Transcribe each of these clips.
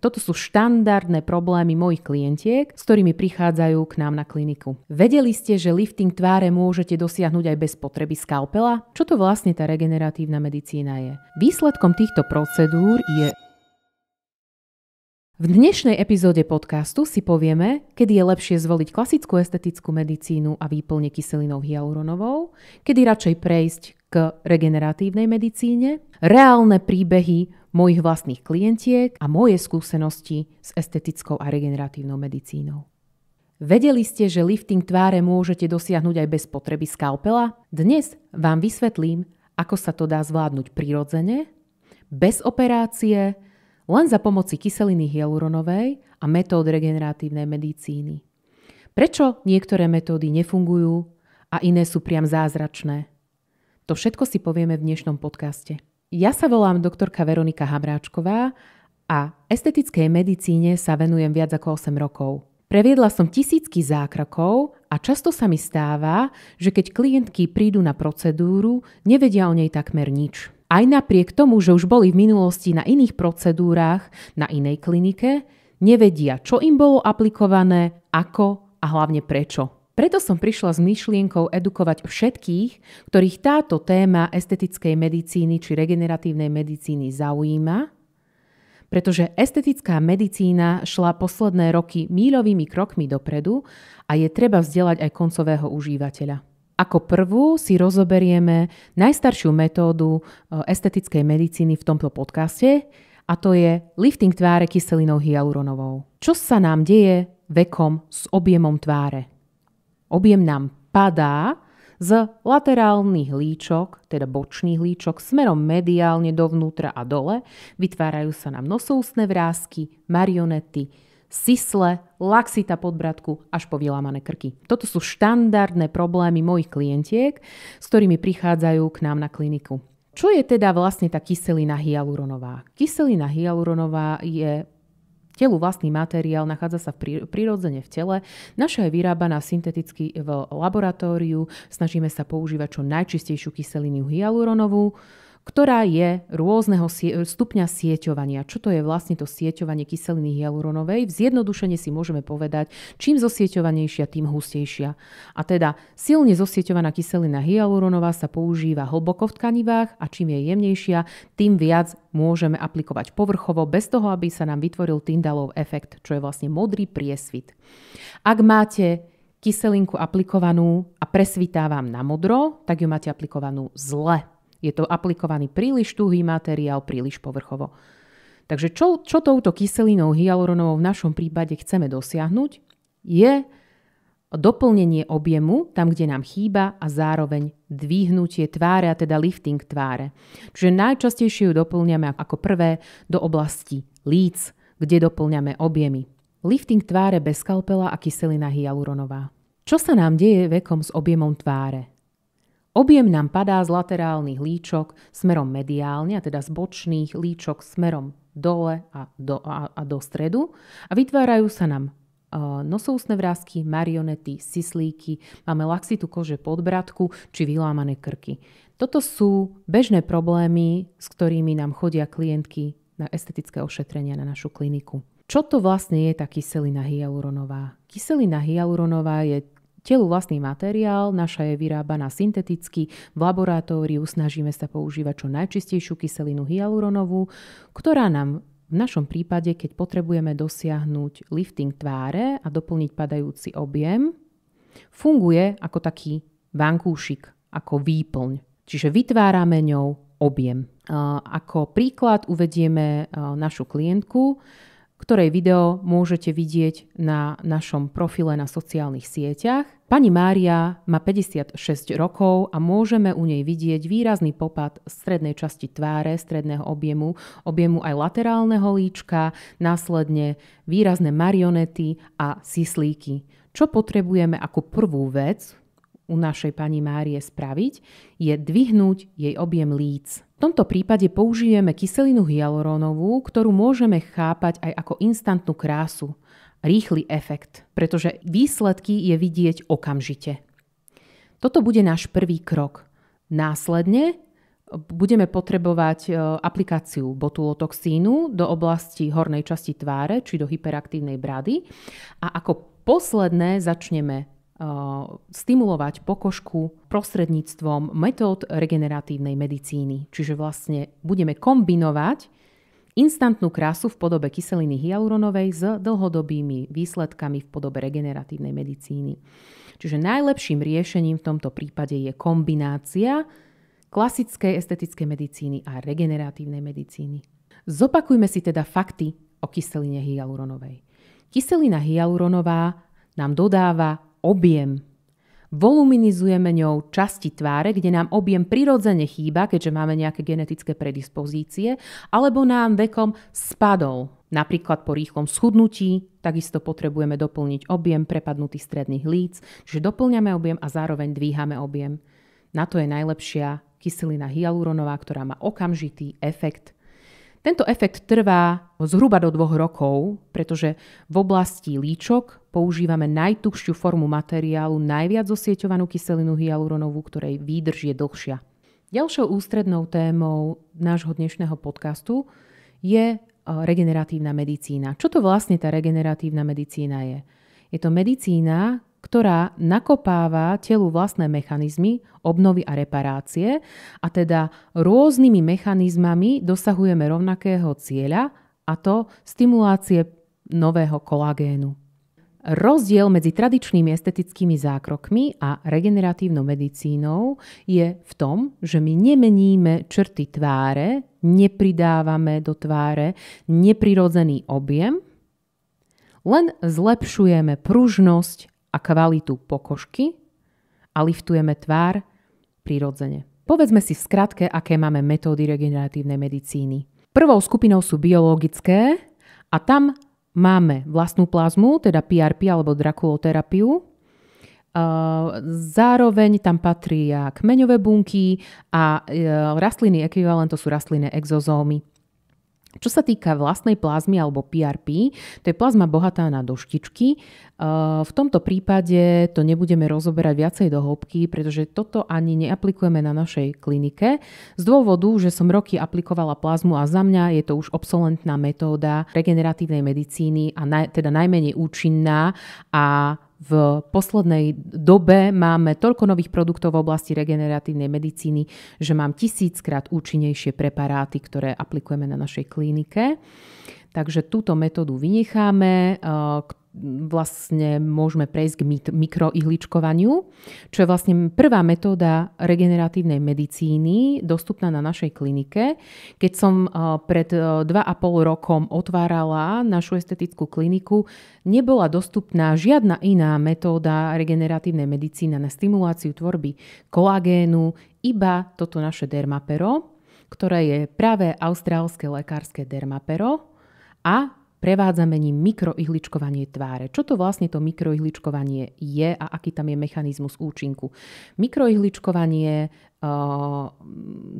Toto sú štandardné problémy mojich klientiek, s ktorými prichádzajú k nám na kliniku. Vedeli ste, že lifting tváre môžete dosiahnuť aj bez potreby skalpela? Čo to vlastne tá regeneratívna medicína je? Výsledkom týchto procedúr je... V dnešnej epizóde podcastu si povieme, kedy je lepšie zvoliť klasickú estetickú medicínu a výplne kyselinou hyaluronovou, kedy radšej prejsť k regeneratívnej medicíne, reálne príbehy mojich vlastných klientiek a moje skúsenosti s estetickou a regeneratívnou medicínou. Vedeli ste, že lifting tváre môžete dosiahnuť aj bez potreby skalpela? Dnes vám vysvetlím, ako sa to dá zvládnuť prirodzene, bez operácie, len za pomoci kyseliny hyaluronovej a metód regeneratívnej medicíny. Prečo niektoré metódy nefungujú a iné sú priam zázračné? To všetko si povieme v dnešnom podcaste. Ja sa volám doktorka Veronika Hamráčková a estetickej medicíne sa venujem viac ako 8 rokov. Previedla som tisícky zákrokov a často sa mi stáva, že keď klientky prídu na procedúru, nevedia o nej takmer nič. Aj napriek tomu, že už boli v minulosti na iných procedúrach, na inej klinike, nevedia, čo im bolo aplikované, ako a hlavne prečo. Preto som prišla s myšlienkou edukovať všetkých, ktorých táto téma estetickej medicíny či regeneratívnej medicíny zaujíma, pretože estetická medicína šla posledné roky míľovými krokmi dopredu a je treba vzdelať aj koncového užívateľa. Ako prvú si rozoberieme najstaršiu metódu estetickej medicíny v tomto podcaste a to je lifting tváre kyselinou hyaluronovou. Čo sa nám deje vekom s objemom tváre? Objem nám padá z laterálnych líčok, teda bočných líčok, smerom mediálne dovnútra a dole. Vytvárajú sa nám nosoústne vrásky, marionety, sisle, laxita podbradku až po vylámané krky. Toto sú štandardné problémy mojich klientiek, s ktorými prichádzajú k nám na kliniku. Čo je teda vlastne tá kyselina hyaluronová? Kyselina hyaluronová je telu vlastný materiál, nachádza sa prirodzene v tele. Naša je vyrábaná synteticky v laboratóriu. Snažíme sa používať čo najčistejšiu kyselinu hyaluronovú, ktorá je rôzneho stupňa sieťovania. Čo to je vlastne to sieťovanie kyseliny hyaluronovej? V zjednodušene si môžeme povedať, čím zosieťovanejšia, tým hustejšia. A teda silne zosieťovaná kyselina hyaluronová sa používa hlboko v tkanivách a čím je jemnejšia, tým viac môžeme aplikovať povrchovo, bez toho, aby sa nám vytvoril Tyndallov efekt, čo je vlastne modrý priesvit. Ak máte kyselinku aplikovanú a presvitá vám na modro, tak ju máte aplikovanú zle. Je to aplikovaný príliš tuhý materiál, príliš povrchovo. Takže čo touto kyselinou hyaluronovou v našom prípade chceme dosiahnuť, je doplnenie objemu tam, kde nám chýba a zároveň dvihnutie tváre, a teda lifting tváre. Čiže najčastejšie ju doplňame ako prvé do oblasti líc, kde doplňame objemy. Lifting tváre bez skalpela a kyselina hyaluronová. Čo sa nám deje vekom s objemom tváre? Objem nám padá z laterálnych líčok smerom mediálne, a teda z bočných líčok smerom dole a do stredu a vytvárajú sa nám nosoústne vrásky, marionety, sislíky, máme laxitu kože podbradku či vylámané krky. Toto sú bežné problémy, s ktorými nám chodia klientky na estetické ošetrenia na našu kliniku. Čo to vlastne je tá kyselina hyaluronová? Kyselina hyaluronová je telu vlastný materiál, naša je vyrábaná synteticky, v laboratóriu snažíme sa používať čo najčistejšiu kyselinu hyaluronovú, ktorá nám v našom prípade, keď potrebujeme dosiahnuť lifting tváre a doplniť padajúci objem, funguje ako taký vankúšik, ako výplň. Čiže vytvárame ňou objem. Ako príklad uvedieme našu klientku, ktorej video môžete vidieť na našom profile na sociálnych sieťach. Pani Mária má 56 rokov a môžeme u nej vidieť výrazný popad strednej časti tváre, stredného objemu aj laterálneho líčka, následne výrazné marionety a sislíky. Čo potrebujeme ako prvú vec u našej pani Márie spraviť, je dvihnúť jej objem líc. V tomto prípade použijeme kyselinu hyaluronovú, ktorú môžeme chápať aj ako instantnú krásu, rýchly efekt, pretože výsledky je vidieť okamžite. Toto bude náš prvý krok. Následne budeme potrebovať aplikáciu botulotoxínu do oblasti hornej časti tváre, či do hyperaktívnej brady. A ako posledné začneme stimulovať pokožku prostredníctvom metód regeneratívnej medicíny. Čiže vlastne budeme kombinovať instantnú krásu v podobe kyseliny hyaluronovej s dlhodobými výsledkami v podobe regeneratívnej medicíny. Čiže najlepším riešením v tomto prípade je kombinácia klasickej estetickej medicíny a regeneratívnej medicíny. Zopakujme si teda fakty o kyseline hyaluronovej. Kyselina hyaluronová nám dodáva objem. Voluminizujeme ňou časti tváre, kde nám objem prirodzene chýba, keďže máme nejaké genetické predispozície, alebo nám vekom spadol. Napríklad po rýchlom schudnutí takisto potrebujeme doplniť objem prepadnutých stredných líc, čiže doplňame objem a zároveň dvíhame objem. Na to je najlepšia kyselina hyaluronová, ktorá má okamžitý efekt. Tento efekt trvá zhruba do 2 rokov, pretože v oblasti líčok používame najtuchšiu formu materiálu, najviac zosieťovanú kyselinu hyaluronovú, ktorej výdrž je dlhšia. Ďalšou ústrednou témou nášho dnešného podcastu je regeneratívna medicína. Čo to vlastne tá regeneratívna medicína je? Je to medicína, ktorá nakopáva telu vlastné mechanizmy obnovy a reparácie a teda rôznymi mechanizmami dosahujeme rovnakého cieľa, a to stimulácie nového kolagénu. Rozdiel medzi tradičnými estetickými zákrokmi a regeneratívnou medicínou je v tom, že my nemeníme črty tváre, nepridávame do tváre neprirodzený objem, len zlepšujeme pružnosť a kvalitu pokožky a liftujeme tvár prirodzene. Povedzme si v skratke, aké máme metódy regeneratívnej medicíny. Prvou skupinou sú biologické a tam máme vlastnú plazmu, teda PRP alebo drakuloterapiu. Zároveň tam patria kmeňové bunky a rastliny ekvivalent, to sú rastlinné exozómy. Čo sa týka vlastnej plazmy alebo PRP, to je plazma bohatá na doštičky. V tomto prípade to nebudeme rozoberať viacej do hĺbky, pretože toto ani neaplikujeme na našej klinike. Z dôvodu, že som roky aplikovala plazmu a za mňa je to už obsolentná metóda regeneratívnej medicíny a teda najmenej účinná a v poslednej dobe máme toľko nových produktov v oblasti regeneratívnej medicíny, že mám 1000-krát účinnejšie preparáty, ktoré aplikujeme na našej klinike. Takže túto metódu vynecháme. Vlastne môžeme prejsť k mikroihličkovaniu, čo je vlastne prvá metóda regeneratívnej medicíny dostupná na našej klinike. Keď som pred 2,5 rokom otvárala našu estetickú kliniku, nebola dostupná žiadna iná metóda regeneratívnej medicíny na stimuláciu tvorby kolagénu, iba toto naše dermapero, ktoré je práve austrálske lekárske dermapero a prevádzame ním mikroihličkovanie tváre. Čo to vlastne to mikroihličkovanie je a aký tam je mechanizmus účinku? Mikroihličkovanie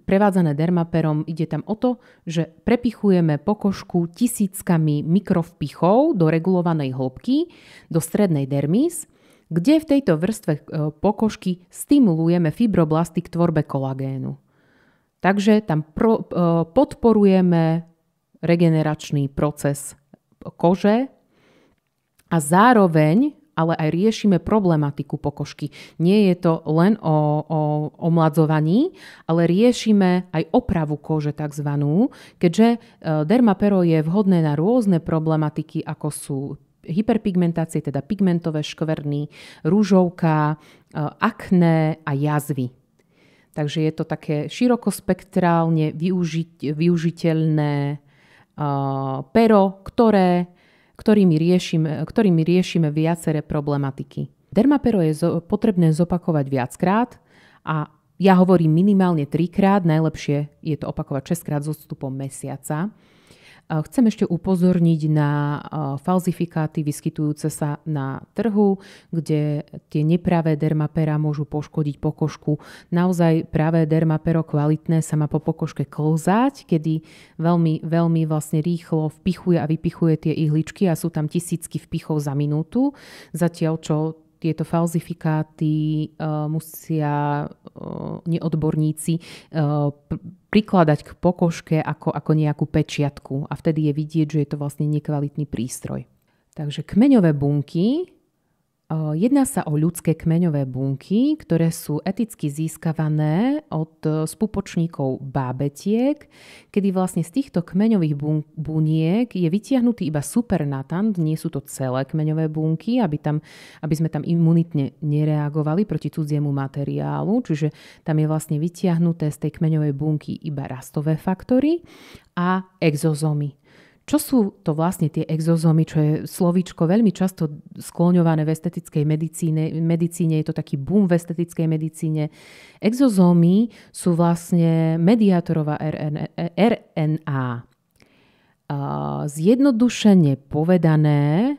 prevádzané dermaperom, ide tam o to, že prepichujeme pokožku tisíckami mikrovpichov do regulovanej hĺbky, do strednej dermis, kde v tejto vrstve pokožky stimulujeme fibroblasty k tvorbe kolagénu. Takže tam podporujeme regeneračný proces kože a zároveň ale aj riešime problematiku pokožky. Nie je to len o omladzovaní, ale riešime aj opravu kože takzvanú, keďže dermapero je vhodné na rôzne problematiky, ako sú hyperpigmentácie, teda pigmentové škvrny, rúžovka, akné a jazvy. Takže je to také širokospektrálne využiteľné pero, ktorými riešime viaceré problematiky. Dermapero je potrebné zopakovať viackrát a ja hovorím minimálne 3-krát, najlepšie je to opakovať 6-krát s odstupom mesiaca. Chcem ešte upozorniť na falzifikáty vyskytujúce sa na trhu, kde tie nepravé dermapera môžu poškodiť pokožku. Naozaj pravé dermapero kvalitné sa má po pokožke klzať, kedy veľmi, veľmi vlastne rýchlo vpichuje a vypichuje tie ihličky a sú tam tisícky vpichov za minútu. Zatiaľ čo tieto falzifikáty musia neodborníci prikladať k pokožke ako nejakú pečiatku a vtedy je vidieť, že je to vlastne nekvalitný prístroj. Takže kmeňové bunky. Jedná sa o ľudské kmeňové bunky, ktoré sú eticky získavané od spúpočníkov bábetiek, kedy vlastne z týchto kmeňových buniek je vytiahnutý iba supernatant, nie sú to celé kmeňové bunky, aby sme tam imunitne nereagovali proti cudziemu materiálu, čiže tam je vlastne vytiahnuté z tej kmeňovej bunky iba rastové faktory a exozomy. Čo sú to vlastne tie exozomy, čo je slovíčko veľmi často skloňované v estetickej medicíne, je to taký boom v estetickej medicíne. Exozómy sú vlastne mediátorová RNA. Zjednodušene povedané,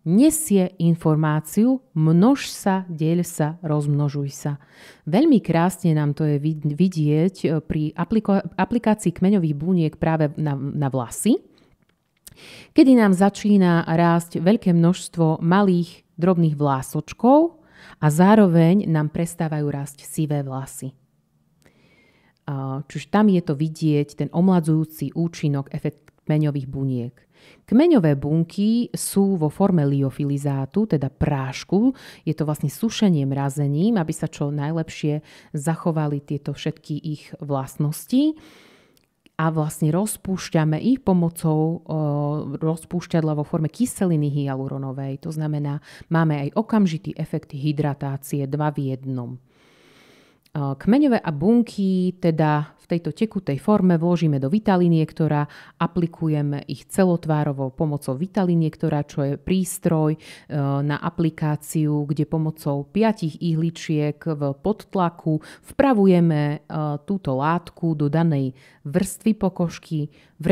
nesie informáciu množ sa, deľ sa, rozmnožuj sa. Veľmi krásne nám to je vidieť pri aplikácii kmeňových buniek práve na vlasy, kedy nám začína rásť veľké množstvo malých, drobných vlásočkov a zároveň nám prestávajú rásť sivé vlasy. Čiže tam je to vidieť ten omladzujúci účinok, efekt kmeňových buniek. Kmeňové bunky sú vo forme liofilizátu, teda prášku. Je to vlastne sušenie mrazením, aby sa čo najlepšie zachovali tieto všetky ich vlastnosti. A vlastne rozpúšťame ich pomocou rozpúšťadla vo forme kyseliny hyaluronovej. To znamená, máme aj okamžitý efekt hydratácie 2 v 1. Kmeňové a bunky teda v tejto tekutej forme vložíme do vitaliniektora, aplikujeme ich celotvárovo pomocou vitaliniektora, čo je prístroj na aplikáciu, kde pomocou 5 ihličiek v podtlaku vpravujeme túto látku do danej vrstvy pokožky v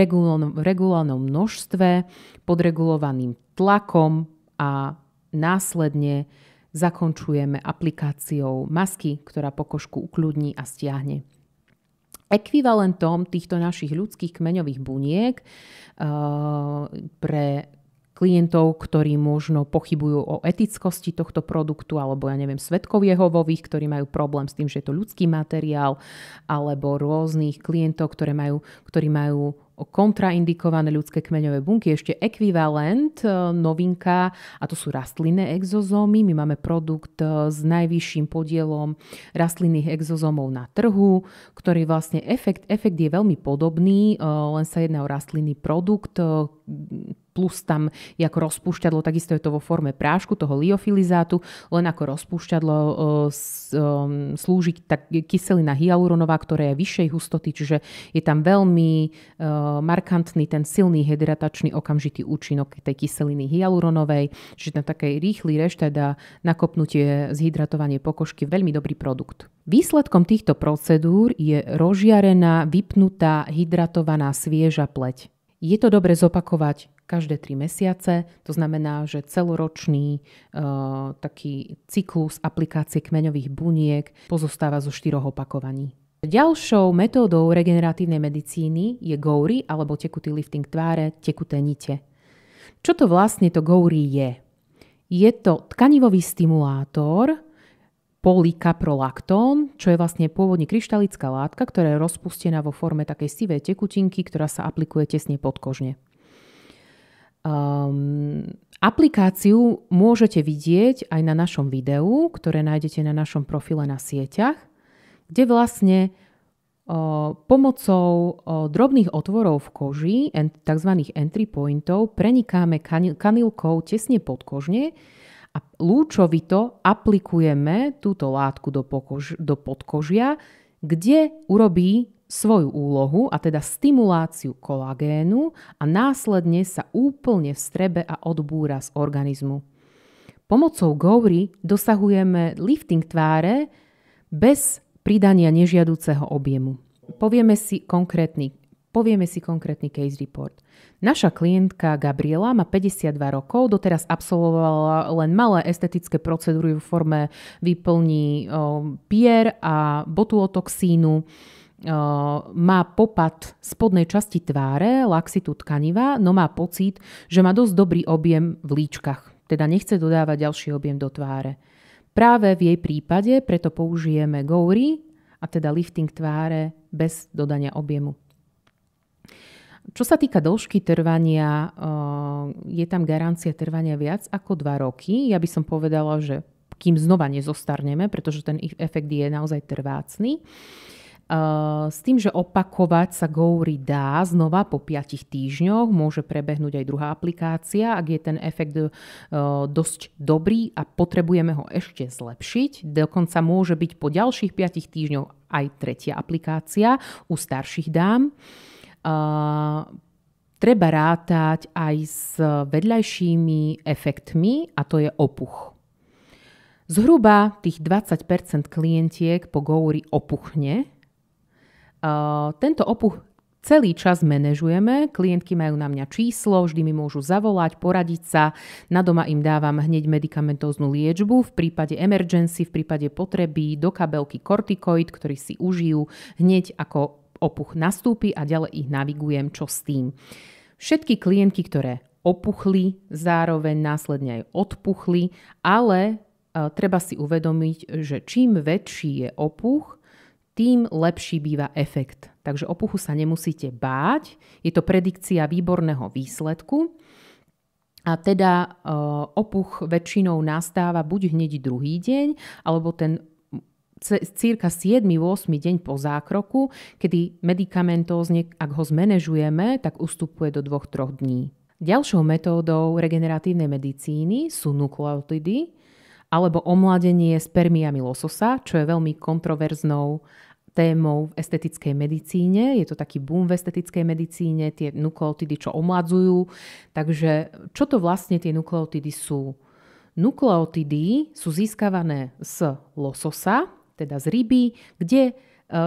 regulárnom množstve pod regulovaným tlakom a následne zakončujeme aplikáciou masky, ktorá pokožku ukľudní a stiahne. Ekvivalentom týchto našich ľudských kmeňových buniek pre klientov, ktorí možno pochybujú o etickosti tohto produktu, alebo svedkov Jehovových, ktorí majú problém s tým, že je to ľudský materiál, alebo rôznych klientov, ktorí majú kontraindikované ľudské kmeňové bunky, ešte ekvivalent, novinka, a to sú rastlinné exozómy. My máme produkt s najvyšším podielom rastlinných exozómov na trhu, ktorý vlastne efekt je veľmi podobný, len sa jedná o rastlinný produkt, plus tam je ako rozpúšťadlo, takisto je to vo forme prášku, toho liofilizátu, len ako rozpúšťadlo slúži tak kyselina hyaluronová, ktorá je vyššej hustoty, čiže je tam veľmi markantný ten silný hydratačný okamžitý účinok tej kyseliny hyaluronovej, čiže tam taký rýchly reštart a nakopnutie, zhydratovanie pokožky, veľmi dobrý produkt. Výsledkom týchto procedúr je rozžiarená, vypnutá, hydratovaná, svieža pleť. Je to dobre zopakovať každé 3 mesiace, to znamená, že celoročný taký cyklus aplikácie kmeňových buniek pozostáva zo 4 opakovaní. Ďalšou metódou regeneratívnej medicíny je GORI alebo tekutý lifting tváre, tekuté nite. Čo to vlastne to GORI je? Je to tkanivový stimulátor polykaprolaktón, čo je vlastne pôvodne kryštalická látka, ktorá je rozpustená vo forme takej sivej tekutinky, ktorá sa aplikuje tesne podkožne. Aplikáciu môžete vidieť aj na našom videu, ktoré nájdete na našom profile na sieťach, kde vlastne pomocou drobných otvorov v koži, tzv. Entry pointov, prenikáme kanilkou tesne podkožne a lúčovito aplikujeme túto látku do podkožia, kde urobí svoju úlohu, a teda stimuláciu kolagénu, a následne sa úplne vstrebe a odbúra z organizmu. Pomocou GORI dosahujeme lifting tváre bez pridania nežiaduceho objemu. Povieme si konkrétny case report. Naša klientka Gabriela má 52 rokov, doteraz absolvovala len malé estetické procedúry v forme výplní pier a botulotoxínu. Má popad spodnej časti tváre, laxitu tkaniva, no má pocit, že má dosť dobrý objem v líčkach. teda nechce dodávať ďalší objem do tváre. Práve v jej prípade preto použijeme Gowri, a teda lifting tváre bez dodania objemu. Čo sa týka dĺžky trvania, je tam garancia trvania viac ako 2 roky. Ja by som povedala, že kým znova nezostarneme, pretože ten efekt je naozaj trvácny. S tým, že opakovať sa Gowri dá znova po 5 týždňoch, môže prebehnúť aj druhá aplikácia, ak je ten efekt dosť dobrý a potrebujeme ho ešte zlepšiť. Dokonca môže byť po ďalších 5 týždňoch aj tretia aplikácia u starších dám. Treba rátať aj s vedľajšími efektmi, a to je opuch. Zhruba tých 20% klientiek po Gowri opuchne. Tento opuch celý čas manažujeme. Klientky majú na mňa číslo, vždy mi môžu zavolať, poradiť sa. Na doma im dávam hneď medikamentóznu liečbu. V prípade emergency, v prípade potreby, do kabelky kortikoid, ktorý si užijú hneď ako opuch nastúpi a ďalej ich navigujem, čo s tým. Všetky klientky, ktoré opuchli, zároveň následne aj odpuchli, ale treba si uvedomiť, že čím väčší je opuch, tým lepší býva efekt. Takže opuchu sa nemusíte báť, je to predikcia výborného výsledku. A teda opuch väčšinou nastáva buď hneď druhý deň, alebo ten cirka 7-8 deň po zákroku, kedy medikamentózne, ak ho zmanéžujeme, tak ustupuje do 2-3 dní. Ďalšou metódou regeneratívnej medicíny sú nukleotidy alebo omladenie spermiami lososa, čo je veľmi kontroverznou témou v estetickej medicíne. Je to taký boom v estetickej medicíne, tie nukleotidy, čo omladzujú. Takže čo to vlastne tie nukleotidy sú? Nukleotidy sú získavané z lososa, teda z ryby, kde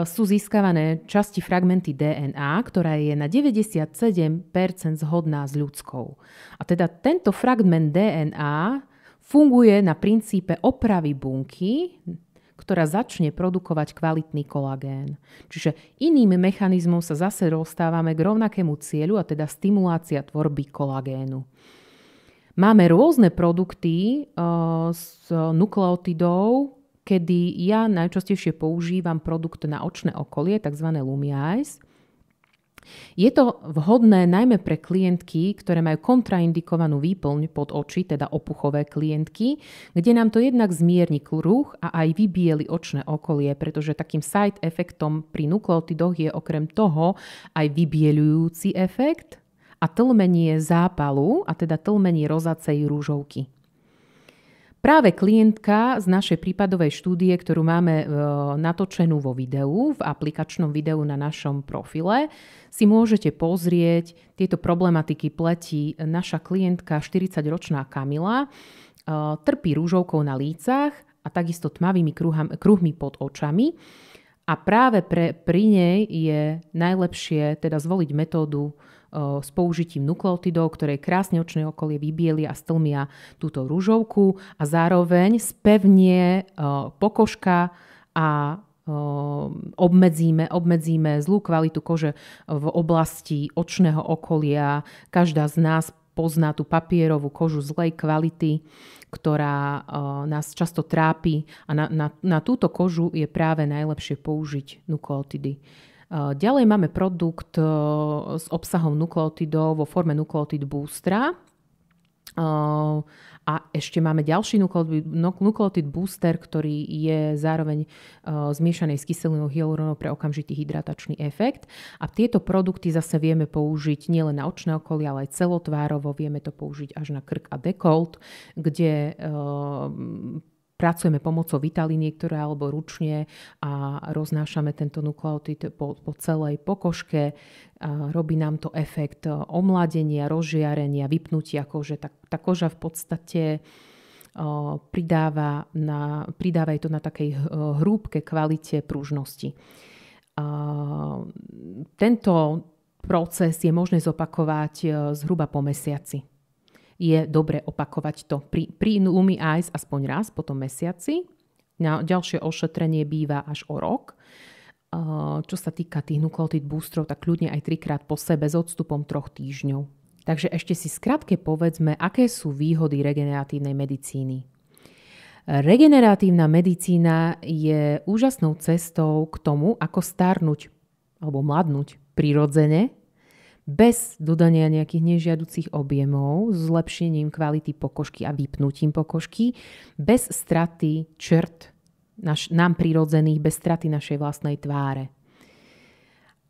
sú získavané časti fragmenty DNA, ktorá je na 97% zhodná s ľudskou. A teda tento fragment DNA funguje na princípe opravy bunky, ktorá začne produkovať kvalitný kolagén. Čiže iným mechanizmom sa zase dostávame k rovnakému cieľu, a teda stimulácia tvorby kolagénu. Máme rôzne produkty s nukleotidov, kedy ja najčastejšie používam produkt na očné okolie, tzv. Lumieyes. Je to vhodné najmä pre klientky, ktoré majú kontraindikovanú výplň pod oči, teda opuchové klientky, kde nám to jednak zmierni kruh a aj vybieli očné okolie, pretože takým side efektom pri nukleotidoch je okrem toho aj vybieľujúci efekt a tlmenie zápalu, a teda tlmenie rozacej rúžovky. Práve klientka z našej prípadovej štúdie, ktorú máme natočenú vo videu, v aplikačnom videu na našom profile, si môžete pozrieť tieto problematiky pleti. Naša klientka, 40-ročná Kamila, trpí rúžovkou na lícach a takisto tmavými kruhmi pod očami. A práve pri nej je najlepšie teda zvoliť metódu s použitím nukleotidov, ktoré krásne očné okolie vybielia a stlmia túto ružovku a zároveň spevnie pokožka a obmedzíme zlú kvalitu kože v oblasti očného okolia. Každá z nás pozná tú papierovú kožu zlej kvality, ktorá nás často trápi, a na túto kožu je práve najlepšie použiť nukleotidy. Ďalej máme produkt s obsahom nukleotidov vo forme nukleotid boostera. A ešte máme ďalší nukleotid booster, ktorý je zároveň zmiešaný s kyselinou hyalurónovou pre okamžitý hydratačný efekt. A tieto produkty zase vieme použiť nielen na očné okolie, ale aj celotvárovo. Vieme to použiť až na krk a dekolt, kde pracujeme pomocou vitaliniek, ktoré alebo ručne a roznášame tento nukleotid po celej pokožke. Robí nám to efekt omladenia, rozžiarenia, vypnutia kože. Tá koža v podstate pridáva to na takej hrúbke kvalite pružnosti. Tento proces je možné zopakovať zhruba po mesiaci. Je dobre opakovať to pri Lumieyes aspoň raz po tom mesiaci. Na ďalšie ošetrenie býva až o rok. Čo sa týka tých nukleotid boostrov, tak kľudne aj 3-krát po sebe s odstupom 3 týždňov. Takže ešte si skrátke povedzme, aké sú výhody regeneratívnej medicíny. Regeneratívna medicína je úžasnou cestou k tomu, ako starnúť alebo mladnúť prirodzene, bez dodania nejakých nežiaducich objemov, zlepšením kvality pokožky a vypnutím pokožky, bez straty črt nám prirodzených, bez straty našej vlastnej tváre.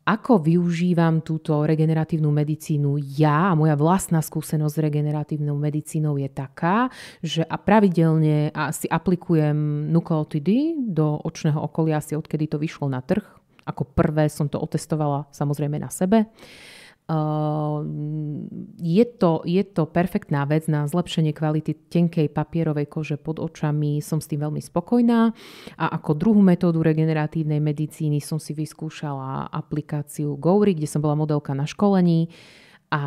Ako využívam túto regeneratívnu medicínu ja a moja vlastná skúsenosť s regeneratívnou medicínou je taká, že pravidelne si aplikujem nukleotidy do očného okolia asi odkedy to vyšlo na trh. Ako prvé som to otestovala samozrejme na sebe. Je to perfektná vec na zlepšenie kvality tenkej papierovej kože pod očami. Som s tým veľmi spokojná. A ako druhú metódu regeneratívnej medicíny som si vyskúšala aplikáciu Gowry, kde som bola modelka na školení a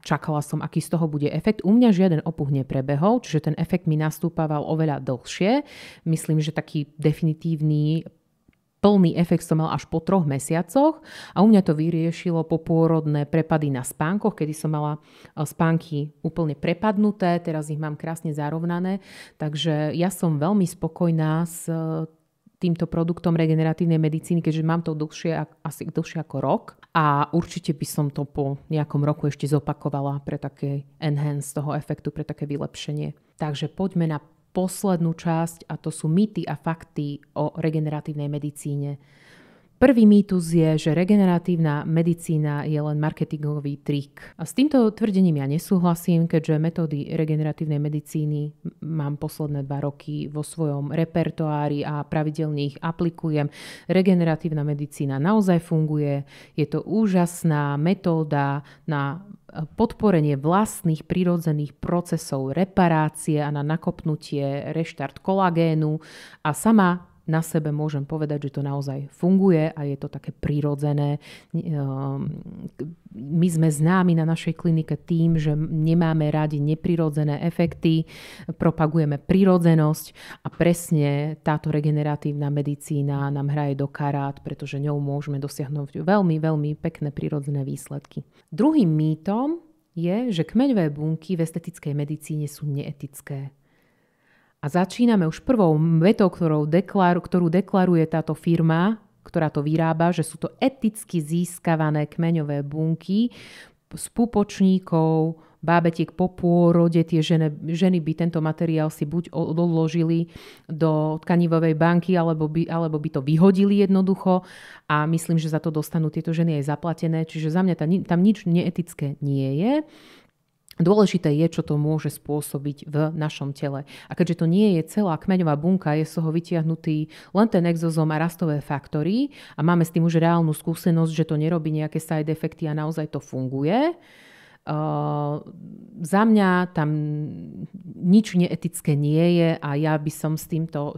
čakala som, aký z toho bude efekt. U mňa žiaden opuch neprebehol, čiže ten efekt mi nastúpaval oveľa dlhšie. Myslím, že taký definitívny plný efekt som mal až po 3 mesiacoch a u mňa to vyriešilo popôrodné prepady na spánkoch, kedy som mala spánky úplne prepadnuté, teraz ich mám krásne zarovnané, takže ja som veľmi spokojná s týmto produktom regeneratívnej medicíny, keďže mám to asi dlhšie ako rok a určite by som to po nejakom roku ešte zopakovala pre také enhance toho efektu, pre také vylepšenie. Takže poďme na poslednú časť a to sú mýty a fakty o regeneratívnej medicíne. Prvý mýtus je, že regeneratívna medicína je len marketingový trik. A s týmto tvrdením ja nesúhlasím, keďže metódy regeneratívnej medicíny mám posledné 2 roky vo svojom repertoári a pravidelne ich aplikujem. Regeneratívna medicína naozaj funguje. Je to úžasná metóda na podporenie vlastných prirodzených procesov reparácie a na nakopnutie reštart kolagénu a sama na sebe môžem povedať, že to naozaj funguje a je to také prirodzené. My sme známi na našej klinike tým, že nemáme radi neprirodzené efekty, propagujeme prirodzenosť a presne táto regeneratívna medicína nám hraje do karát, pretože ňou môžeme dosiahnuť veľmi, veľmi pekné prirodzené výsledky. Druhým mýtom je, že kmeňové bunky v estetickej medicíne sú neetické. A začíname už prvou vetou, ktorú deklaruje táto firma, ktorá to vyrába, že sú to eticky získavané kmeňové bunky z pupočníkov, bábetiek po pôrode. Tie ženy by tento materiál si buď odložili do tkanivovej banky, alebo by to vyhodili jednoducho. A myslím, že za to dostanú tieto ženy aj zaplatené. Čiže za mňa tam nič neetické nie je. Dôležité je, čo to môže spôsobiť v našom tele. A keďže to nie je celá kmeňová bunka, je z toho vytiahnutý len ten exozóm a rastové faktory a máme s tým už reálnu skúsenosť, že to nerobí nejaké side efekty a naozaj to funguje. Za mňa tam nič neetické nie je a ja by som s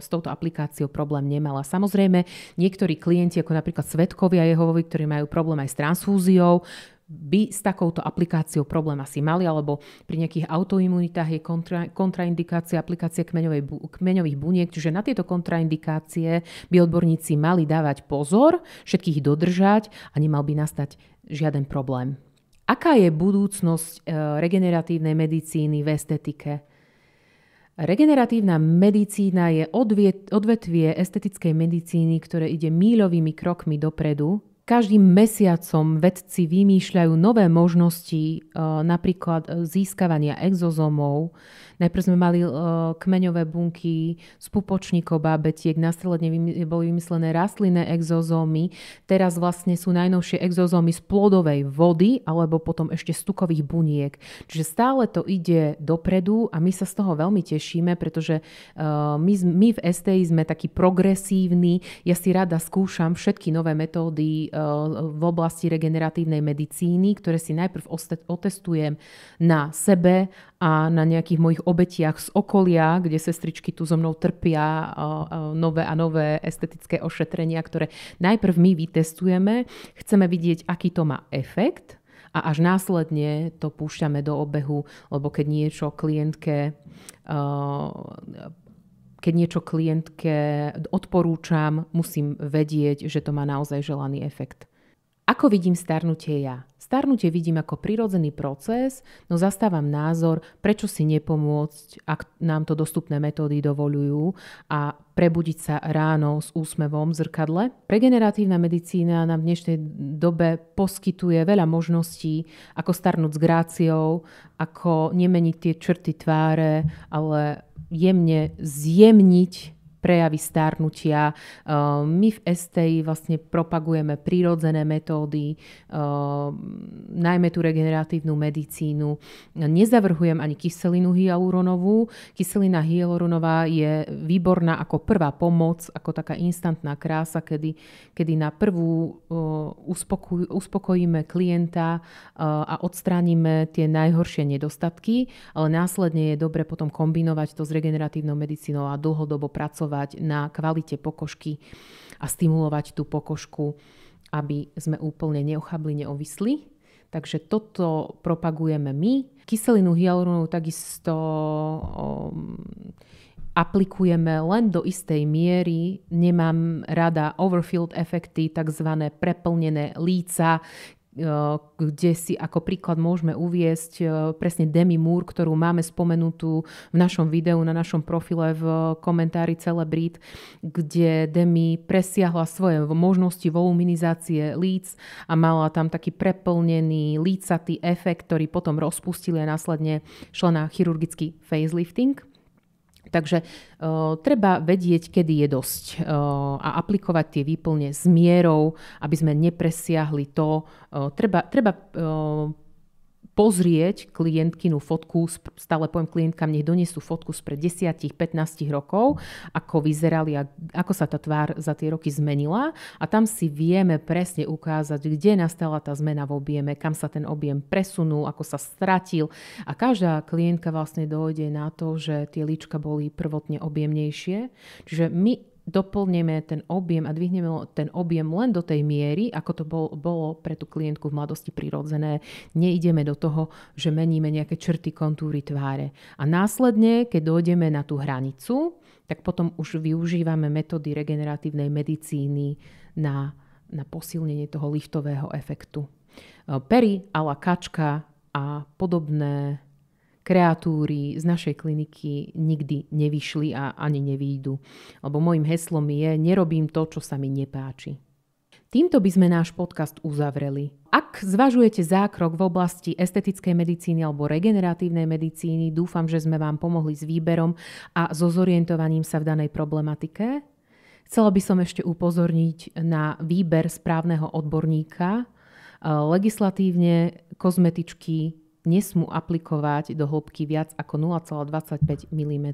touto aplikáciou problém nemala. Samozrejme, niektorí klienti, ako napríklad svedkovia Jehovovi, ktorí majú problém aj s transfúziou, by s takouto aplikáciou problém asi mali, alebo pri nejakých autoimunitách je kontraindikácia aplikácie kmeňových buniek, čiže na tieto kontraindikácie by odborníci mali dávať pozor, všetkých dodržať a nemal by nastať žiaden problém. Aká je budúcnosť regeneratívnej medicíny v estetike? Regeneratívna medicína je odvetvie estetickej medicíny, ktoré ide míľovými krokmi dopredu. Každým mesiacom vedci vymýšľajú nové možnosti, napríklad získavania exozomov. Najprv sme mali kmeňové bunky z pupočníkov bábetiek, následne boli vymyslené rastlinné exozómy. Teraz vlastne sú najnovšie exozómy z plodovej vody alebo potom ešte z tukových buniek. Čiže stále to ide dopredu a my sa z toho veľmi tešíme, pretože my v STI sme takí progresívni. Ja si rada skúšam všetky nové metódy v oblasti regeneratívnej medicíny, ktoré si najprv otestujem na sebe a na nejakých mojich obetiach z okolia, kde sestričky tu so mnou trpia nové a nové estetické ošetrenia, ktoré najprv my vytestujeme. Chceme vidieť, aký to má efekt a až následne to púšťame do obehu, lebo keď niečo klientke odporúčam, musím vedieť, že to má naozaj želaný efekt. Ako vidím starnutie ja? Starnutie vidím ako prirodzený proces, no zastávam názor, prečo si nepomôcť, ak nám to dostupné metódy dovoľujú, a prebudiť sa ráno s úsmevom v zrkadle. Regeneratívna medicína nám v dnešnej dobe poskytuje veľa možností, ako starnúť s gráciou, ako nemeniť tie črty tváre, ale jemne zjemniť prejavy starnutia. My v STI vlastne propagujeme prírodzené metódy, najmä tú regeneratívnu medicínu. Nezavrhujem ani kyselinu hyaluronovú. Kyselina hyaluronová je výborná ako prvá pomoc, ako taká instantná krása, kedy na prvú uspokojíme klienta a odstránime tie najhoršie nedostatky, ale následne je dobre potom kombinovať to s regeneratívnou medicínou a dlhodobo pracovať na kvalite pokožky a stimulovať tú pokožku, aby sme úplne neochabli, neovisli. Takže toto propagujeme my. Kyselinu hyaluronovú takisto aplikujeme len do istej miery. Nemám rada overfilled efekty, takzvané preplnené líca, kde si ako príklad môžeme uviesť presne Demi Moore, ktorú máme spomenutú v našom videu, na našom profile v komentári Celebrít, kde Demi presiahla svoje možnosti voluminizácie líc a mala tam taký preplnený lícatý efekt, ktorý potom rozpustili a následne šla na chirurgický facelifting. Takže treba vedieť, kedy je dosť a aplikovať tie výplne s mierou, aby sme nepresiahli to. Treba pozrieť klientkinu fotku, stále poviem klientkám, nech donesú fotku spred 10-15 rokov, ako vyzerali a ako sa tá tvár za tie roky zmenila, a tam si vieme presne ukázať, kde nastala tá zmena v objeme, kam sa ten objem presunul, ako sa stratil, a každá klientka vlastne dojde na to, že tie líčka boli prvotne objemnejšie. Čiže my doplníme ten objem a dvihneme ten objem len do tej miery, ako to bolo pre tú klientku v mladosti prirodzené. Neideme do toho, že meníme nejaké črty, kontúry tváre. A následne, keď dojdeme na tú hranicu, tak potom už využívame metódy regeneratívnej medicíny na posilnenie toho liftového efektu. Pery a la kačka a podobné kreatúry z našej kliniky nikdy nevyšli a ani nevyjdu. Lebo môjim heslom je: nerobím to, čo sa mi nepáči. Týmto by sme náš podcast uzavreli. Ak zvažujete zákrok v oblasti estetickej medicíny alebo regeneratívnej medicíny, dúfam, že sme vám pomohli s výberom a so zorientovaním sa v danej problematike. Chcela by som ešte upozorniť na výber správneho odborníka. Legislatívne kozmetičky nesmú aplikovať do hĺbky viac ako 0,25 mm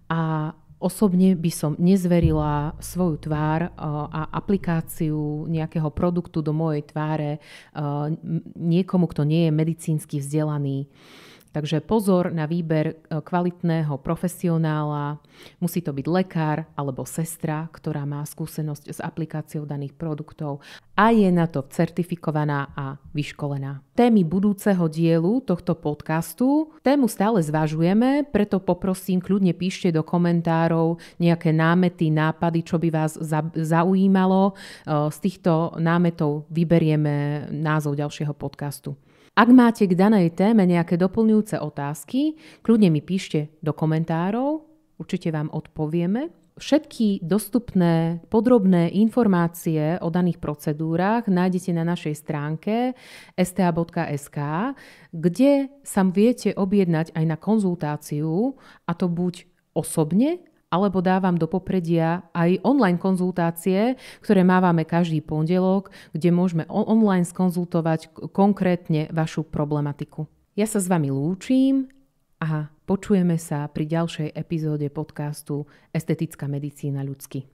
a osobne by som nezverila svoju tvár a aplikáciu nejakého produktu do mojej tváre niekomu, kto nie je medicínsky vzdelaný. Takže pozor na výber kvalitného profesionála. Musí to byť lekár alebo sestra, ktorá má skúsenosť s aplikáciou daných produktov a je na to certifikovaná a vyškolená. Témy budúceho dielu tohto podcastu. Tému stále zvažujeme, preto poprosím, kľudne píšte do komentárov nejaké námety, nápady, čo by vás zaujímalo. Z týchto námetov vyberieme názov ďalšieho podcastu. Ak máte k danej téme nejaké doplňujúce otázky, kľudne mi píšte do komentárov, určite vám odpovieme. Všetky dostupné podrobné informácie o daných procedúrach nájdete na našej stránke sta.sk, kde sa viete objednať aj na konzultáciu, a to buď osobne, alebo dávam do popredia aj online konzultácie, ktoré mávame každý pondelok, kde môžeme online skonzultovať konkrétne vašu problematiku. Ja sa s vami lúčim a počujeme sa pri ďalšej epizóde podcastu Estetická medicína ľudsky.